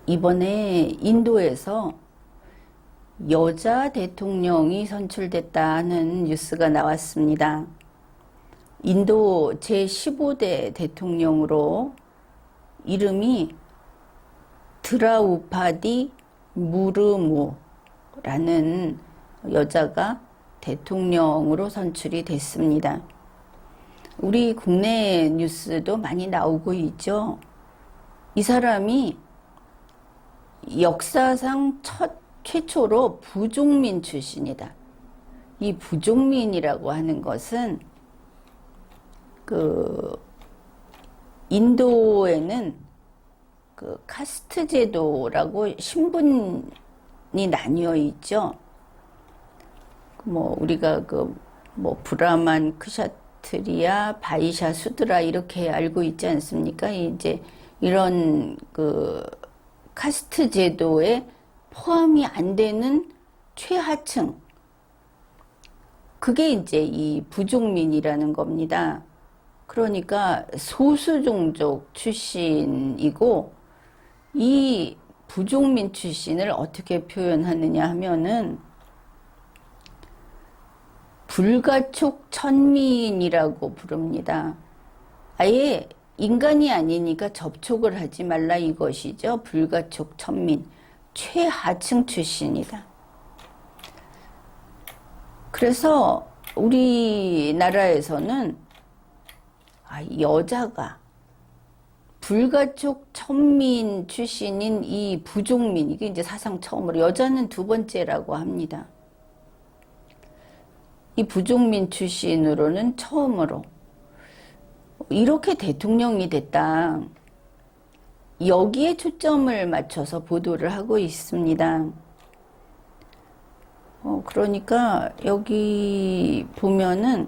이번에 인도에서 여자 대통령이 선출됐다는 뉴스가 나왔습니다. 인도 제15대 대통령으로 이름이 드라우파디 무르무라는 여자가 대통령으로 선출이 됐습니다. 우리 국내 뉴스도 많이 나오고 있죠. 이 사람이 역사상 최초로 부족민 출신이다. 이 부족민이라고 하는 것은 인도에는 카스트 제도라고 신분이 나뉘어 있죠. 우리가 브라만, 크샤트리아, 바이샤, 수드라 이렇게 알고 있지 않습니까? 이제 이런 카스트 제도에 포함이 안 되는 최하층, 그게 이제 이 부족민이라는 겁니다. 그러니까 소수종족 출신이고, 이 부족민 출신을 어떻게 표현하느냐 하면은 불가촉 천민이라고 부릅니다. 아예 인간이 아니니까 접촉을 하지 말라 이것이죠. 불가촉 천민, 최하층 출신이다. 그래서 우리나라에서는 여자가 불가촉 천민 출신인 이 부족민, 이게 이제 사상 처음으로, 여자는 두 번째라고 합니다. 이 부족민 출신으로는 처음으로 이렇게 대통령이 됐다. 여기에 초점을 맞춰서 보도를 하고 있습니다. 그러니까 여기 보면은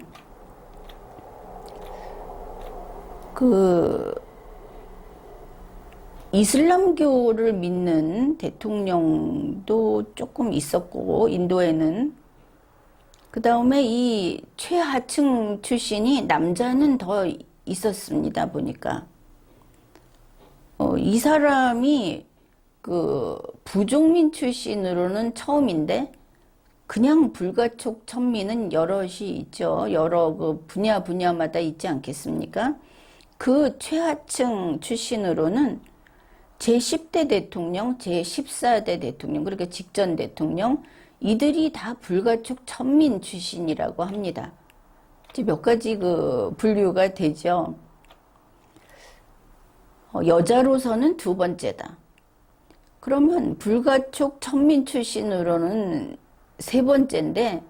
이슬람교를 믿는 대통령도 조금 있었고, 인도에는. 그 다음에 이 최하층 출신이 남자는 더 있었습니다, 보니까. 이 사람이 부족민 출신으로는 처음인데, 그냥 불가촉 천민은 여럿이 있죠. 여러 분야마다 있지 않겠습니까? 그 최하층 출신으로는 제10대 대통령, 제14대 대통령, 그러니까 직전 대통령, 이들이 다 불가촉 천민 출신이라고 합니다. 이제 몇 가지 분류가 되죠. 여자로서는 두 번째다. 그러면 불가촉 천민 출신으로는 세 번째인데,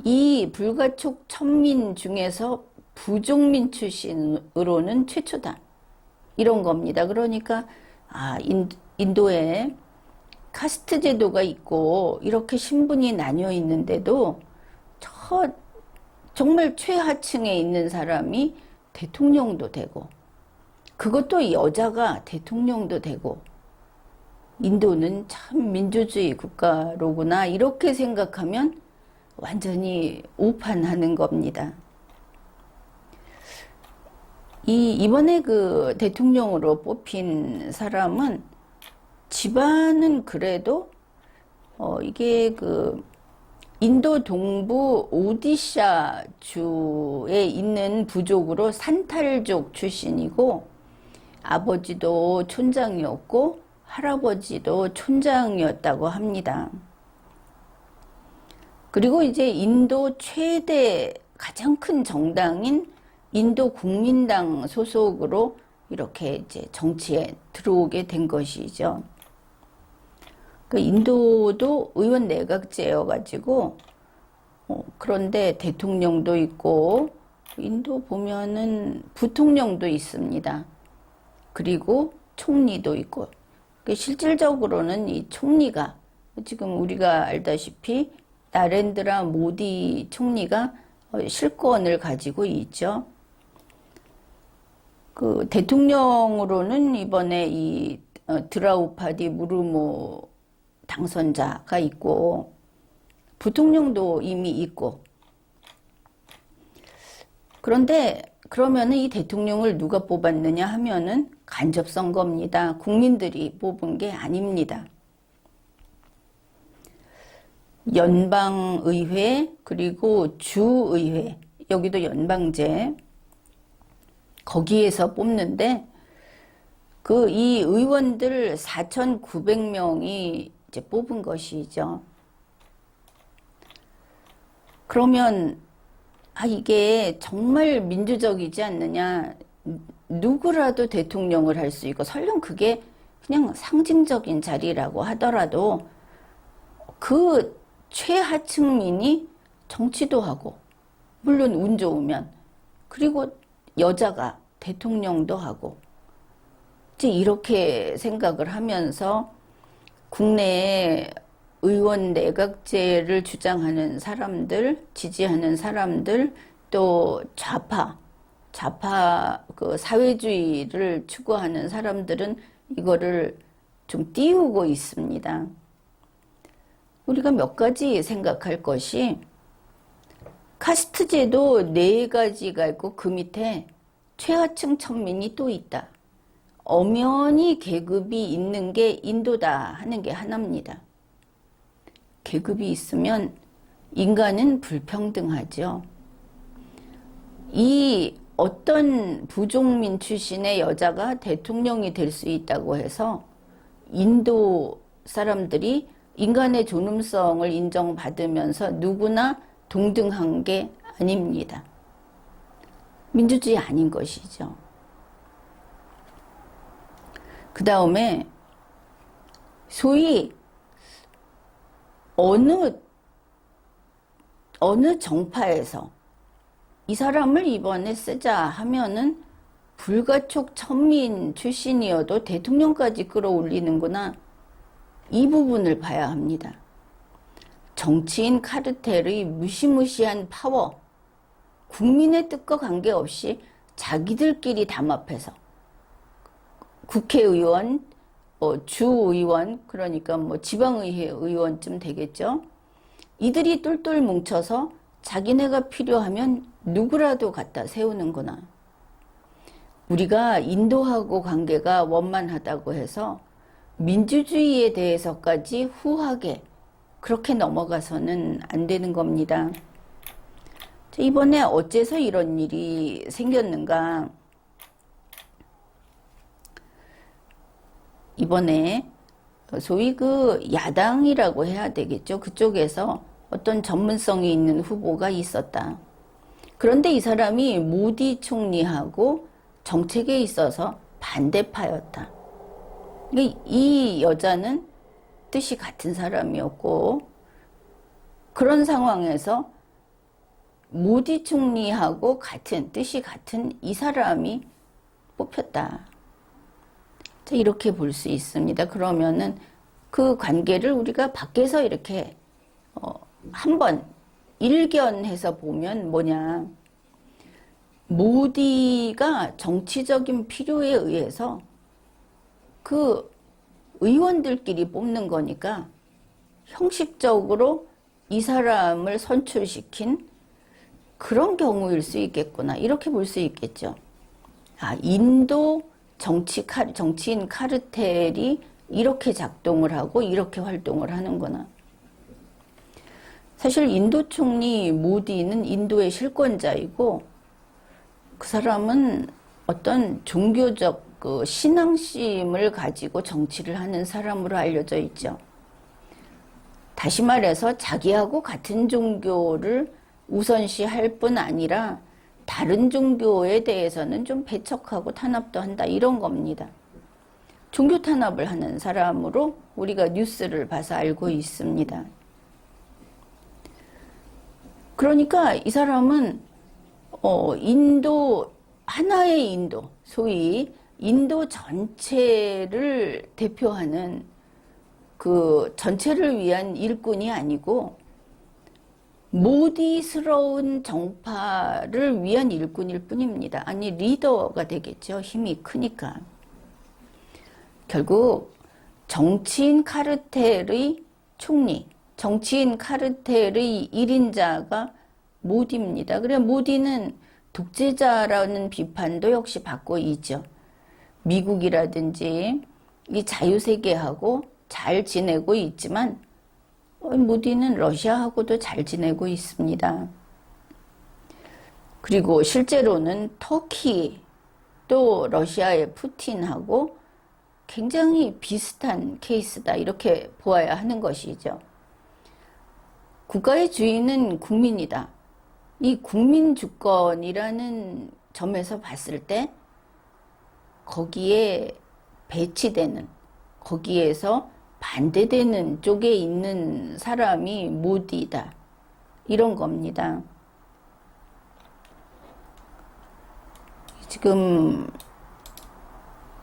이 불가촉 천민 중에서 부족민 출신으로는 최초다. 이런 겁니다. 그러니까 인도에 카스트 제도가 있고 이렇게 신분이 나뉘어 있는데도 정말 최하층에 있는 사람이 대통령도 되고, 그것도 여자가 대통령도 되고, 인도는 참 민주주의 국가로구나, 이렇게 생각하면 완전히 오판하는 겁니다. 이번에 대통령으로 뽑힌 사람은 집안은 그래도 이게 인도 동부 오디샤 주에 있는 부족으로 산탈족 출신이고, 아버지도 촌장이었고 할아버지도 촌장이었다고 합니다. 그리고 이제 인도 최대 가장 큰 정당인 인도 국민당 소속으로 이렇게 이제 정치에 들어오게 된 것이죠. 인도도 의원 내각제여가지고, 그런데 대통령도 있고, 인도 보면은 부통령도 있습니다. 그리고 총리도 있고, 실질적으로는 이 총리가, 지금 우리가 알다시피 나렌드라 모디 총리가 실권을 가지고 있죠. 대통령으로는 이번에 이 드라우파디 무르무 당선자가 있고, 부통령도 이미 있고, 그런데 그러면은 이 대통령을 누가 뽑았느냐 하면은 간접 선거입니다. 국민들이 뽑은 게 아닙니다. 연방의회 그리고 주의회, 여기도 연방제, 거기에서 뽑는데 이 의원들 4,900명이 이제 뽑은 것이죠. 그러면 이게 정말 민주적이지 않느냐. 누구라도 대통령을 할 수 있고, 설령 그게 그냥 상징적인 자리라고 하더라도 그 최하층민이 정치도 하고, 물론 운 좋으면, 그리고 여자가 대통령도 하고, 이제 이렇게 생각을 하면서 국내에 의원 내각제를 주장하는 사람들, 지지하는 사람들, 또 좌파 그 사회주의를 추구하는 사람들은 이거를 좀 띄우고 있습니다. 우리가 몇 가지 생각할 것이, 카스트제도 4가지가 있고 그 밑에 최하층 천민이 또 있다. 엄연히 계급이 있는 게 인도다 하는 게 하나입니다. 계급이 있으면 인간은 불평등하죠. 이 어떤 부족민 출신의 여자가 대통령이 될 수 있다고 해서 인도 사람들이 인간의 존엄성을 인정받으면서 누구나 동등한 게 아닙니다. 민주주의 아닌 것이죠. 그 다음에 소위 어느 정파에서 이 사람을 이번에 쓰자 하면은 불가촉 천민 출신이어도 대통령까지 끌어올리는구나. 이 부분을 봐야 합니다. 정치인 카르텔의 무시무시한 파워, 국민의 뜻과 관계없이 자기들끼리 담합해서 국회의원, 주의원, 그러니까 지방의회 의원쯤 되겠죠. 이들이 똘똘 뭉쳐서 자기네가 필요하면 누구라도 갖다 세우는구나. 우리가 인도하고 관계가 원만하다고 해서 민주주의에 대해서까지 후하게 그렇게 넘어가서는 안 되는 겁니다. 이번에 어째서 이런 일이 생겼는가? 이번에 소위 그 야당이라고 해야 되겠죠. 그쪽에서 어떤 전문성이 있는 후보가 있었다. 그런데 이 사람이 모디 총리하고 정책에 있어서 반대파였다. 이 여자는 뜻이 같은 사람이었고, 그런 상황에서 모디 총리하고 뜻이 같은 이 사람이 뽑혔다. 이렇게 볼 수 있습니다. 그러면은 그 관계를 우리가 밖에서 이렇게 한번 일견해서 보면 뭐냐. 모디가 정치적인 필요에 의해서 그 의원들끼리 뽑는 거니까 형식적으로 이 사람을 선출시킨 그런 경우일 수 있겠구나. 이렇게 볼 수 있겠죠. 인도 정치인 카르텔이 이렇게 작동을 하고 이렇게 활동을 하는구나. 사실 인도 총리 모디는 인도의 실권자이고 그 사람은 어떤 종교적 신앙심을 가지고 정치를 하는 사람으로 알려져 있죠. 다시 말해서 자기하고 같은 종교를 우선시할 뿐 아니라 다른 종교에 대해서는 좀 배척하고 탄압도 한다, 이런 겁니다. 종교 탄압을 하는 사람으로 우리가 뉴스를 봐서 알고 있습니다. 그러니까 이 사람은 하나의 인도, 소위 인도 전체를 대표하는 그 전체를 위한 일꾼이 아니고 모디스러운 정파를 위한 일꾼일 뿐입니다. 아니, 리더가 되겠죠. 힘이 크니까. 결국 정치인 카르텔의 총리, 정치인 카르텔의 1인자가 모디입니다. 그래 모디는 독재자라는 비판도 역시 받고 있죠. 미국이라든지 이 자유세계하고 잘 지내고 있지만 모디는 러시아하고도 잘 지내고 있습니다. 그리고 실제로는 터키 또 러시아의 푸틴하고 굉장히 비슷한 케이스다 이렇게 보아야 하는 것이죠. 국가의 주인은 국민이다. 이 국민 주권이라는 점에서 봤을 때 거기에 배치되는, 거기에서 반대되는 쪽에 있는 사람이 모디다. 이런 겁니다. 지금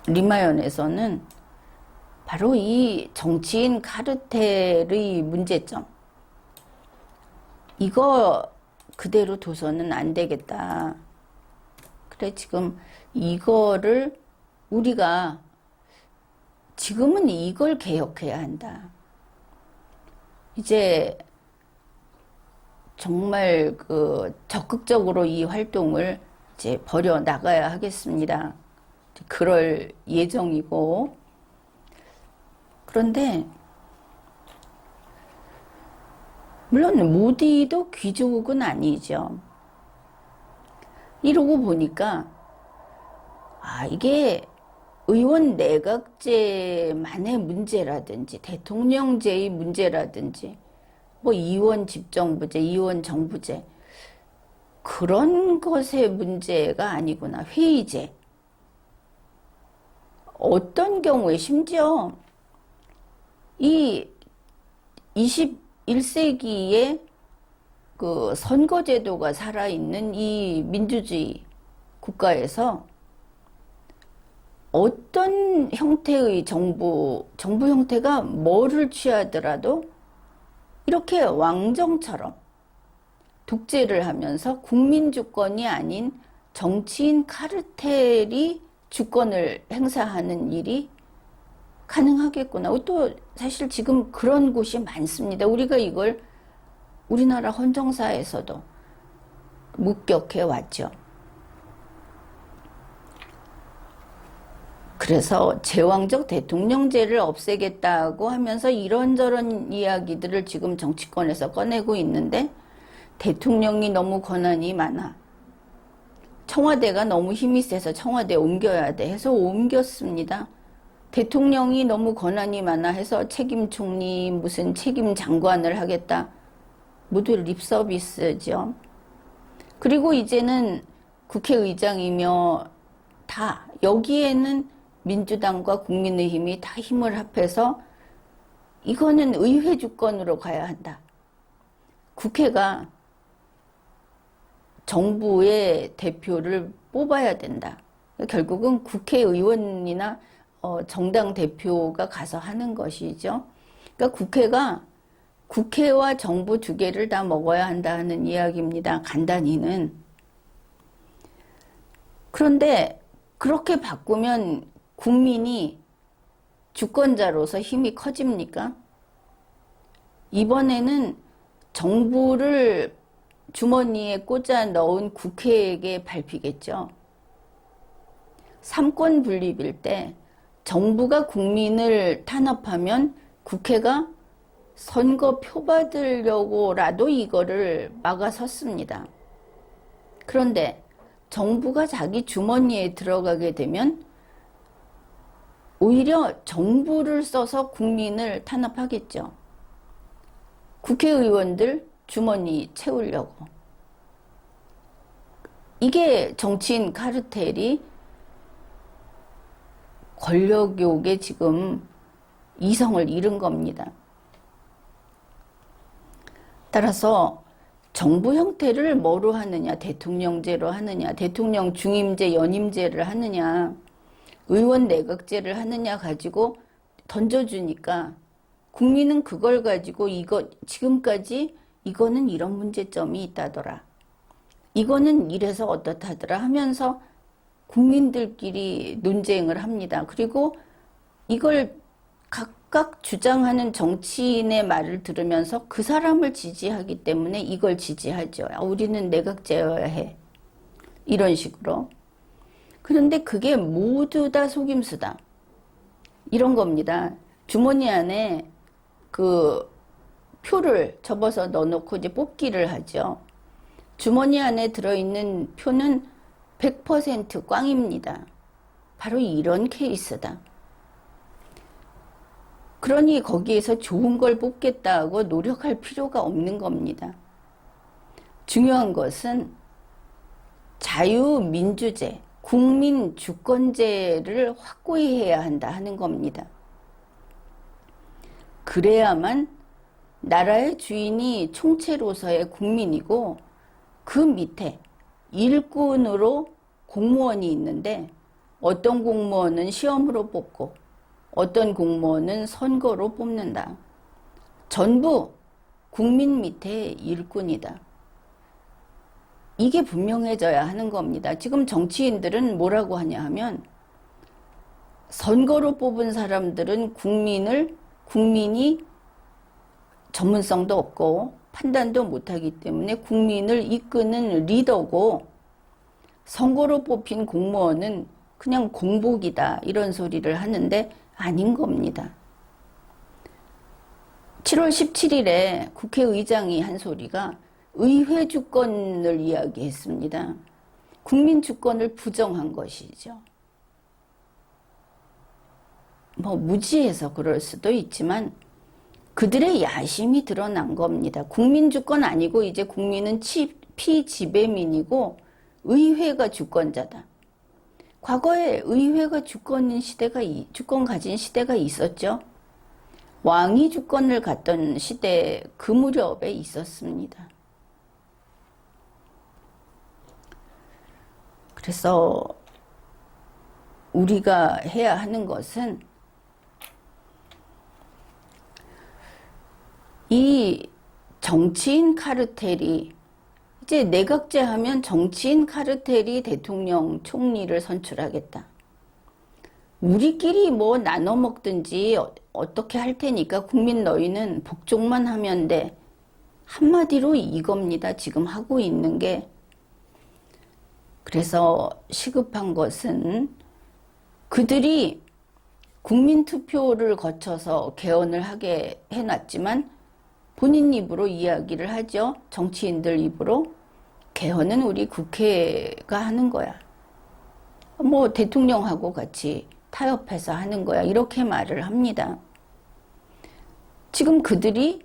리마연에서는 바로 이 정치인 카르텔의 문제점, 이거 그대로 둬서는 안 되겠다. 그래, 지금 이거를 우리가 지금은 이걸 개혁해야 한다. 이제 정말 적극적으로 이 활동을 이제 벌여 나가야 하겠습니다. 그럴 예정이고. 그런데 물론 모디도 귀족은 아니죠. 이러고 보니까 이게 의원 내각제만의 문제라든지 대통령제의 문제라든지 뭐 이원 집정부제, 이원 정부제 그런 것의 문제가 아니구나. 회의제. 어떤 경우에 심지어 이 21세기에 그 선거제도가 살아있는 이 민주주의 국가에서 어떤 형태의 정부 형태가 뭐를 취하더라도 이렇게 왕정처럼 독재를 하면서 국민 주권이 아닌 정치인 카르텔이 주권을 행사하는 일이 가능하겠구나. 또 사실 지금 그런 곳이 많습니다. 우리가 이걸 우리나라 헌정사에서도 목격해 왔죠. 그래서 제왕적 대통령제를 없애겠다고 하면서 이런저런 이야기들을 지금 정치권에서 꺼내고 있는데 대통령이 너무 권한이 많아. 청와대가 너무 힘이 세서 청와대 옮겨야 돼 해서 옮겼습니다. 대통령이 너무 권한이 많아 해서 책임 총리 무슨 책임 장관을 하겠다. 모두 립서비스죠. 그리고 이제는 국회의장이며 다 여기에는 민주당과 국민의힘이 다 힘을 합해서 이거는 의회 주권으로 가야 한다. 국회가 정부의 대표를 뽑아야 된다. 결국은 국회의원이나 정당 대표가 가서 하는 것이죠. 그러니까 국회와 정부 두 개를 다 먹어야 한다는 이야기입니다. 간단히는. 그런데 그렇게 바꾸면 국민이 주권자로서 힘이 커집니까? 이번에는 정부를 주머니에 꽂아 넣은 국회에게 밟히겠죠. 삼권 분립일 때 정부가 국민을 탄압하면 국회가 선거 표 받으려고라도 이거를 막아섰습니다. 그런데 정부가 자기 주머니에 들어가게 되면 오히려 정부를 써서 국민을 탄압하겠죠. 국회의원들 주머니 채우려고. 이게 정치인 카르텔이 권력욕에 지금 이성을 잃은 겁니다. 따라서 정부 형태를 뭐로 하느냐, 대통령제로 하느냐, 대통령 중임제, 연임제를 하느냐, 의원 내각제를 하느냐 가지고 던져주니까 국민은 그걸 가지고 지금까지 이거는 이런 문제점이 있다더라. 이거는 이래서 어떻다더라 하면서 국민들끼리 논쟁을 합니다. 그리고 이걸 각각 주장하는 정치인의 말을 들으면서 그 사람을 지지하기 때문에 이걸 지지하죠. 우리는 내각제여야 해. 이런 식으로. 그런데 그게 모두 다 속임수다. 이런 겁니다. 주머니 안에 그 표를 접어서 넣어놓고 이제 뽑기를 하죠. 주머니 안에 들어있는 표는 100% 꽝입니다. 바로 이런 케이스다. 그러니 거기에서 좋은 걸 뽑겠다고 노력할 필요가 없는 겁니다. 중요한 것은 자유민주제, 국민주권제를 확고히 해야 한다 하는 겁니다. 그래야만 나라의 주인이 총체로서의 국민이고 그 밑에 일꾼으로 공무원이 있는데 어떤 공무원은 시험으로 뽑고 어떤 공무원은 선거로 뽑는다. 전부 국민 밑에 일꾼이다. 이게 분명해져야 하는 겁니다. 지금 정치인들은 뭐라고 하냐 하면 선거로 뽑은 사람들은 국민이 전문성도 없고 판단도 못하기 때문에 국민을 이끄는 리더고 선거로 뽑힌 공무원은 그냥 공복이다 이런 소리를 하는데 아닌 겁니다. 7월 17일에 국회의장이 한 소리가 의회 주권을 이야기했습니다. 국민 주권을 부정한 것이죠. 뭐 무지해서 그럴 수도 있지만 그들의 야심이 드러난 겁니다. 국민 주권 아니고 이제 국민은 피지배민이고 의회가 주권자다. 과거에 의회가 주권 가진 시대가 있었죠. 왕이 주권을 갖던 시대 그 무렵에 있었습니다. 그래서 우리가 해야 하는 것은 이 정치인 카르텔이 이제 내각제 하면 정치인 카르텔이 대통령 총리를 선출하겠다. 우리끼리 뭐 나눠 먹든지 어떻게 할 테니까 국민 너희는 복종만 하면 돼. 한마디로 이겁니다. 지금 하고 있는 게. 그래서 시급한 것은 그들이 국민투표를 거쳐서 개헌을 하게 해놨지만 본인 입으로 이야기를 하죠. 정치인들 입으로. 개헌은 우리 국회가 하는 거야. 뭐 대통령하고 같이 타협해서 하는 거야. 이렇게 말을 합니다. 지금 그들이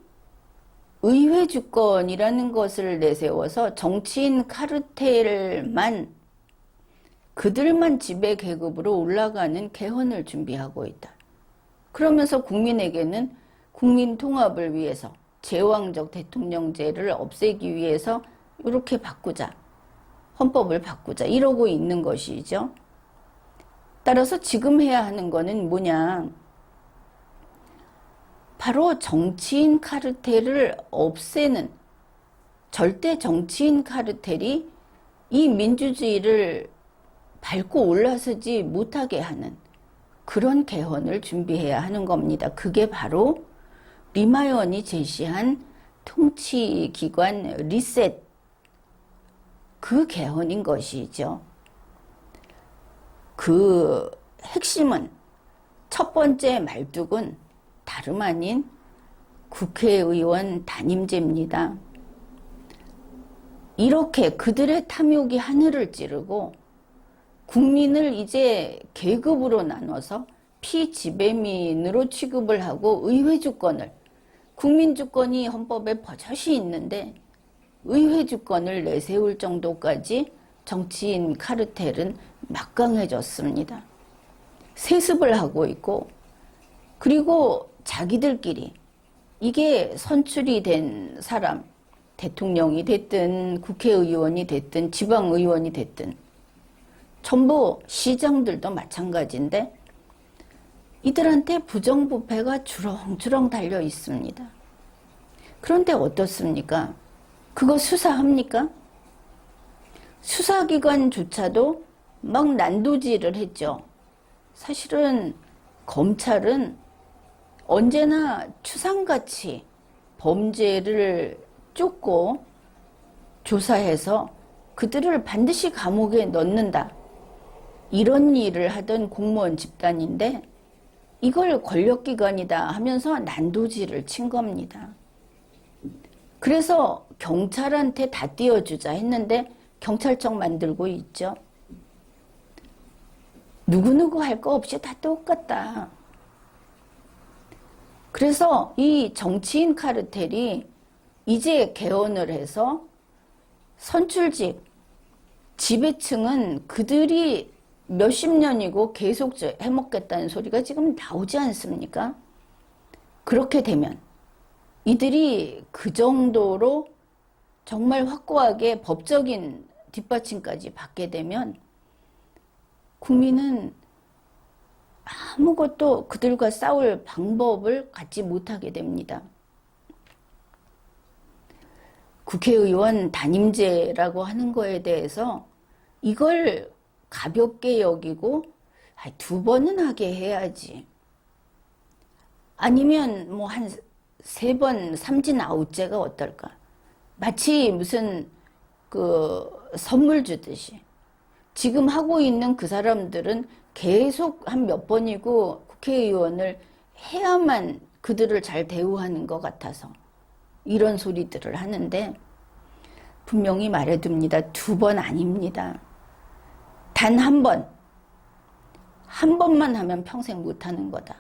의회 주권이라는 것을 내세워서 정치인 카르텔만 그들만 지배 계급으로 올라가는 개헌을 준비하고 있다. 그러면서 국민에게는 국민 통합을 위해서 제왕적 대통령제를 없애기 위해서 이렇게 바꾸자. 헌법을 바꾸자. 이러고 있는 것이죠. 따라서 지금 해야 하는 거는 뭐냐. 바로 정치인 카르텔을 없애는 절대 정치인 카르텔이 이 민주주의를 밟고 올라서지 못하게 하는 그런 개헌을 준비해야 하는 겁니다. 그게 바로 리마연이 제시한 통치기관 리셋 그 개헌인 것이죠. 그 핵심은 첫 번째 말뚝은 다름 아닌 국회의원 단임제입니다. 이렇게 그들의 탐욕이 하늘을 찌르고 국민을 이제 계급으로 나눠서 피지배민으로 취급을 하고 의회 주권을 국민 주권이 헌법에 버젓이 있는데 의회 주권을 내세울 정도까지 정치인 카르텔은 막강해졌습니다. 세습을 하고 있고 그리고 자기들끼리 이게 선출이 된 사람 대통령이 됐든 국회의원이 됐든 지방의원이 됐든 전부 시장들도 마찬가지인데 이들한테 부정부패가 주렁주렁 달려 있습니다. 그런데 어떻습니까? 그거 수사합니까? 수사기관조차도 막 난도질을 했죠. 사실은 검찰은 언제나 추상같이 범죄를 쫓고 조사해서 그들을 반드시 감옥에 넣는다. 이런 일을 하던 공무원 집단인데 이걸 권력기관이다 하면서 난도질을 친 겁니다. 그래서 경찰한테 다 띄워주자 했는데 경찰청 만들고 있죠. 누구누구 할 거 없이 다 똑같다. 그래서 이 정치인 카르텔이 이제 개헌을 해서 선출직, 지배층은 그들이 몇십 년이고 계속 해먹겠다는 소리가 지금 나오지 않습니까? 그렇게 되면 이들이 그 정도로 정말 확고하게 법적인 뒷받침까지 받게 되면 국민은 아무것도 그들과 싸울 방법을 갖지 못하게 됩니다. 국회의원 단임제라고 하는 거에 대해서 이걸 가볍게 여기고 2번은 하게 해야지. 아니면 뭐 한 3번 삼진 아웃제가 어떨까? 마치 무슨 그 선물 주듯이. 지금 하고 있는 그 사람들은 계속 한 몇 번이고 국회의원을 해야만 그들을 잘 대우하는 것 같아서 이런 소리들을 하는데 분명히 말해둡니다. 2번 아닙니다. 단 한 번. 한 번만 하면 평생 못하는 거다.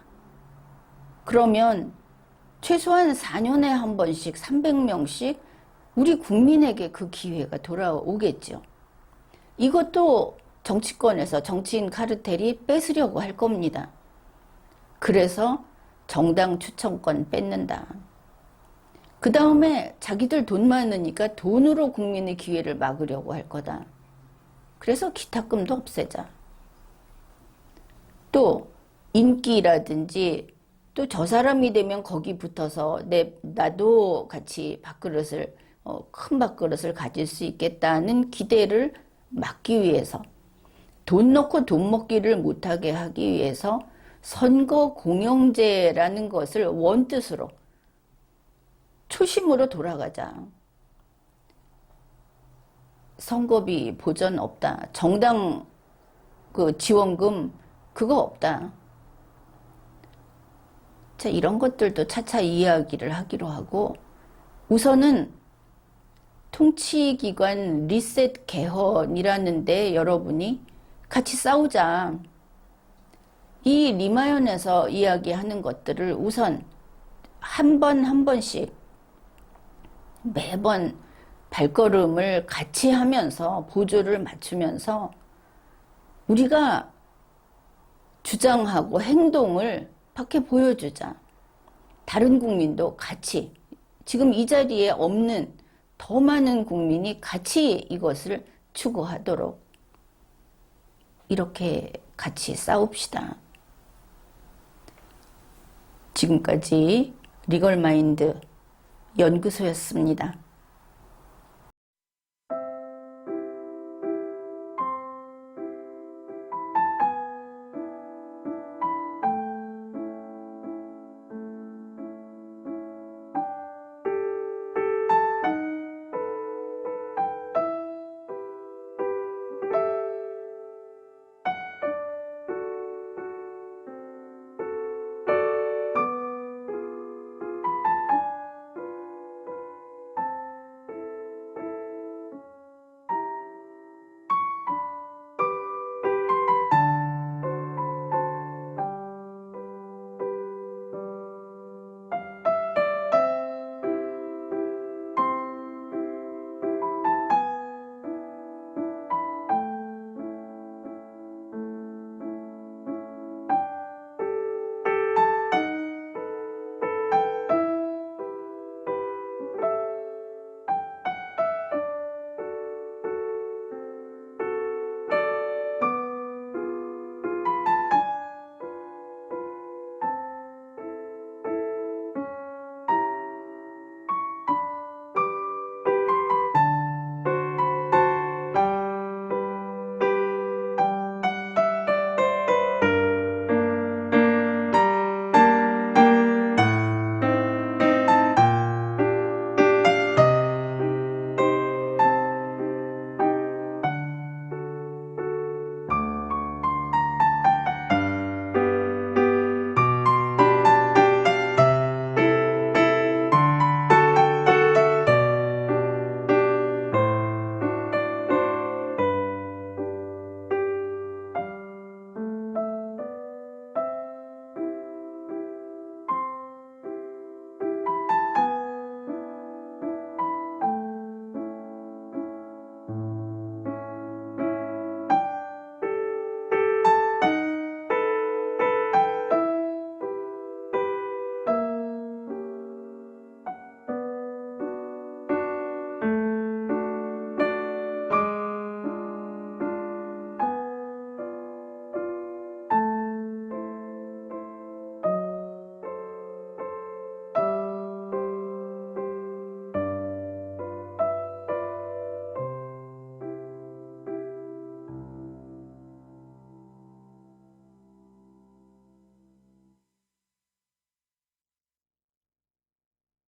그러면 최소한 4년에 한 번씩 300명씩 우리 국민에게 그 기회가 돌아오겠죠. 이것도 정치권에서 정치인 카르텔이 뺏으려고 할 겁니다. 그래서 정당 추천권 뺏는다. 그 다음에 자기들 돈 많으니까 돈으로 국민의 기회를 막으려고 할 거다. 그래서 기탁금도 없애자. 또 인기라든지 또 저 사람이 되면 거기 붙어서 나도 같이 밥그릇을 큰 밥그릇을 가질 수 있겠다는 기대를 막기 위해서 돈 넣고 돈 먹기를 못하게 하기 위해서 선거 공영제라는 것을 원뜻으로 초심으로 돌아가자. 선거비 보전 없다. 정당 그 지원금 그거 없다. 자, 이런 것들도 차차 이야기를 하기로 하고 우선은 통치기관 리셋 개헌이라는데 여러분이 같이 싸우자. 이 리마연에서 이야기하는 것들을 우선 한 번 한 번씩 매번 발걸음을 같이 하면서 보조를 맞추면서 우리가 주장하고 행동을 밖에 보여주자. 다른 국민도 같이 지금 이 자리에 없는 더 많은 국민이 같이 이것을 추구하도록 이렇게 같이 싸웁시다. 지금까지 리걸마인드 연구소였습니다.